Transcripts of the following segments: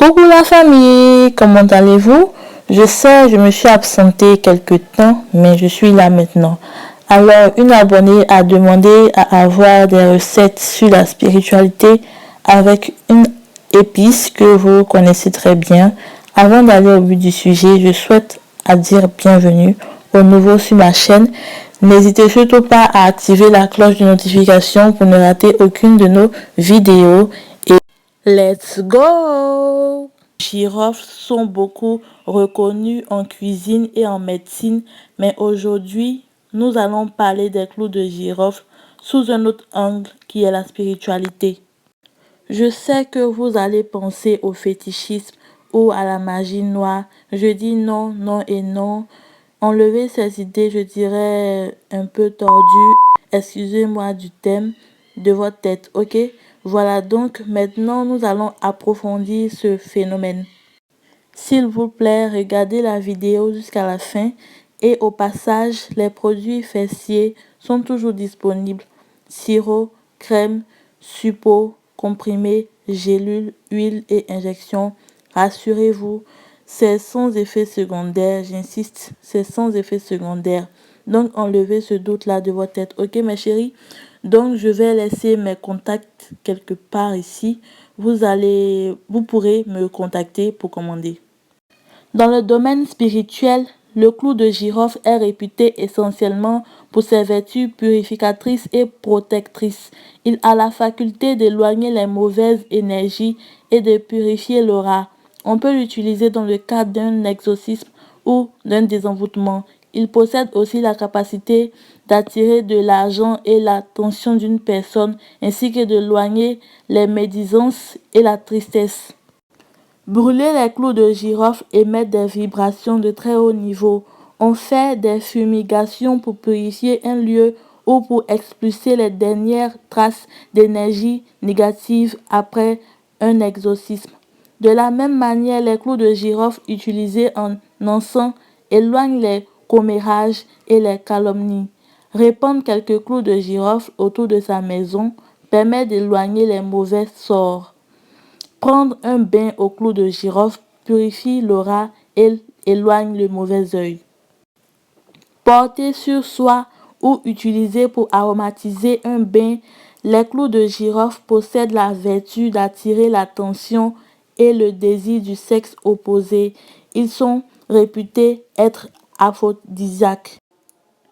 Coucou la famille, comment allez-vous? Je sais, je me suis absentée quelque temps, mais je suis là maintenant. Alors, une abonnée a demandé à avoir des recettes sur la spiritualité avec une épice que vous connaissez très bien. Avant d'aller au but du sujet, je souhaite dire bienvenue aux nouveaux sur ma chaîne. N'hésitez surtout pas à activer la cloche de notification pour ne rater aucune de nos vidéos. Et let's go! Les girofles sont beaucoup reconnus en cuisine et en médecine, mais aujourd'hui, nous allons parler des clous de girofle sous un autre angle qui est la spiritualité. Je sais que vous allez penser au fétichisme ou à la magie noire. Je dis non, non et non. Enlevez ces idées, je dirais, un peu tordues. Excusez-moi du thème de votre tête, ok? Voilà, donc maintenant nous allons approfondir ce phénomène. S'il vous plaît, regardez la vidéo jusqu'à la fin et au passage, les produits fessiers sont toujours disponibles. Sirop, crème, suppôt, comprimés, gélules, huile et injections. Rassurez-vous, c'est sans effet secondaire, j'insiste, c'est sans effet secondaire. Donc, enlevez ce doute-là de votre tête. Ok, mes chéris? Donc, je vais laisser mes contacts quelque part ici. Vous pourrez me contacter pour commander. Dans le domaine spirituel, le clou de girofle est réputé essentiellement pour ses vertus purificatrices et protectrices. Il a la faculté d'éloigner les mauvaises énergies et de purifier l'aura. On peut l'utiliser dans le cadre d'un exorcisme ou d'un désenvoûtement. Il possède aussi la capacité d'attirer de l'argent et l'attention d'une personne, ainsi que d'éloigner les médisances et la tristesse. Brûler les clous de girofle émet des vibrations de très haut niveau. On fait des fumigations pour purifier un lieu ou pour expulser les dernières traces d'énergie négative après un exorcisme. De la même manière, les clous de girofle utilisés en encens éloignent les commérages et les calomnies. Répandre quelques clous de girofle autour de sa maison permet d'éloigner les mauvais sorts. Prendre un bain au clou de girofle purifie l'aura et éloigne le mauvais œil. Porter sur soi ou utiliser pour aromatiser un bain, les clous de girofle possèdent la vertu d'attirer l'attention et le désir du sexe opposé. Ils sont réputés être aphrodisiaques.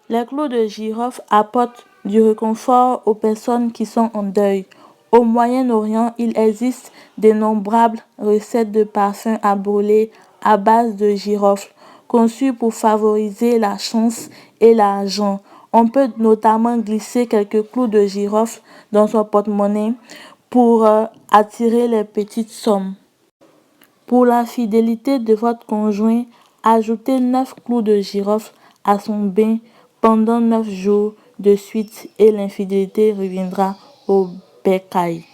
Les clous de girofle apportent du réconfort aux personnes qui sont en deuil. Au Moyen-Orient, il existe d'innombrables recettes de parfums à brûler à base de girofle, conçues pour favoriser la chance et l'argent. On peut notamment glisser quelques clous de girofle dans son porte-monnaie pour attirer les petites sommes. Pour la fidélité de votre conjoint, ajoutez 9 clous de girofle à son bain pendant 9 jours de suite et l'infidélité reviendra au bercail.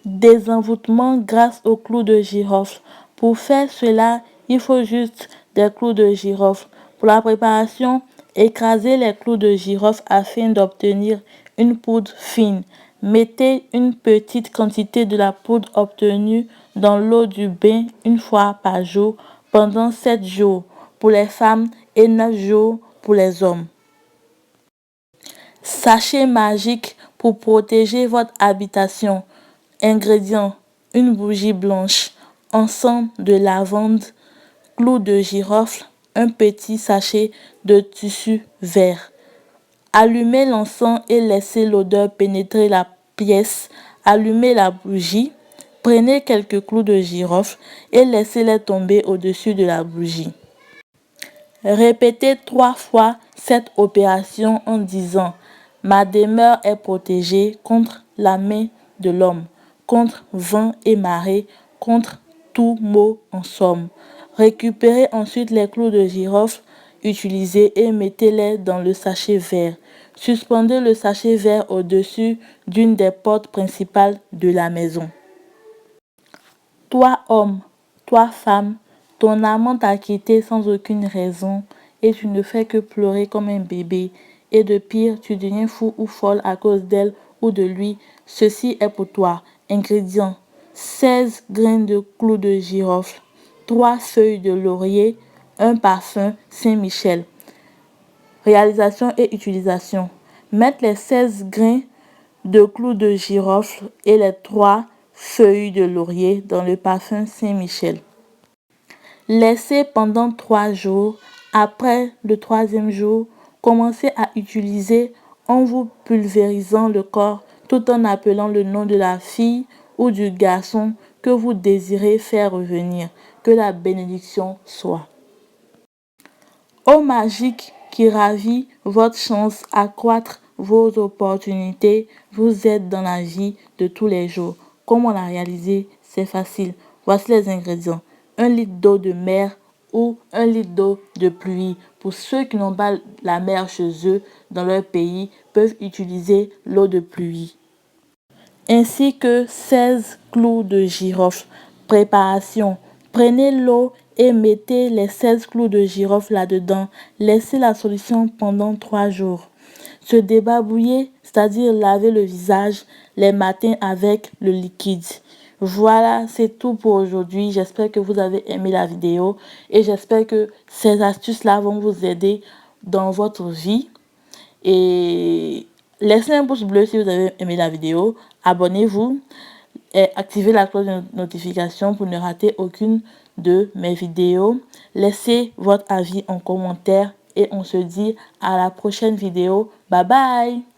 Désenvoûtement grâce aux clous de girofle. Pour faire cela, il faut juste des clous de girofle. Pour la préparation, écrasez les clous de girofle afin d'obtenir une poudre fine. Mettez une petite quantité de la poudre obtenue dans l'eau du bain une fois par jour pendant 7 jours pour les femmes et 9 jours pour les hommes. Sachet magique pour protéger votre habitation. Ingrédients: une bougie blanche, encens de lavande, clous de girofle, un petit sachet de tissu vert. Allumez l'encens et laissez l'odeur pénétrer la pièce. Allumez la bougie. Prenez quelques clous de girofle et laissez-les tomber au-dessus de la bougie. Répétez 3 fois cette opération en disant: ma demeure est protégée contre la main de l'homme, contre vent et marée, contre tout mot en somme. Récupérez ensuite les clous de girofle utilisés et mettez-les dans le sachet vert. Suspendez le sachet vert au-dessus d'une des portes principales de la maison. Toi homme, toi femme, ton amant t'a quitté sans aucune raison et tu ne fais que pleurer comme un bébé. Et de pire, tu deviens fou ou folle à cause d'elle ou de lui. Ceci est pour toi. Ingrédients: 16 grains de clous de girofle, 3 feuilles de laurier, un parfum Saint-Michel. Réalisation et utilisation. Mettre les 16 grains de clous de girofle et les 3 feuilles de laurier dans le parfum Saint-Michel. Laissez pendant 3 jours. Après le 3e jour, commencez à utiliser en vous pulvérisant le corps tout en appelant le nom de la fille ou du garçon que vous désirez faire revenir. Que la bénédiction soit. Eau magique qui ravit votre chance, accroître vos opportunités, vous aide dans la vie de tous les jours. Comment la réaliser? C'est facile. Voici les ingrédients. 1 litre d'eau de mer ou 1 litre d'eau de pluie. Pour ceux qui n'ont pas la mer chez eux, dans leur pays, peuvent utiliser l'eau de pluie. Ainsi que 16 clous de girofle. Préparation. Prenez l'eau et mettez les 16 clous de girofle là-dedans. Laissez la solution pendant 3 jours. Se débarbouiller, c'est-à-dire laver le visage les matins avec le liquide. Voilà, c'est tout pour aujourd'hui. J'espère que vous avez aimé la vidéo et j'espère que ces astuces-là vont vous aider dans votre vie. Et laissez un pouce bleu si vous avez aimé la vidéo. Abonnez-vous et activez la cloche de notification pour ne rater aucune de mes vidéos. Laissez votre avis en commentaire et on se dit à la prochaine vidéo. Bye bye!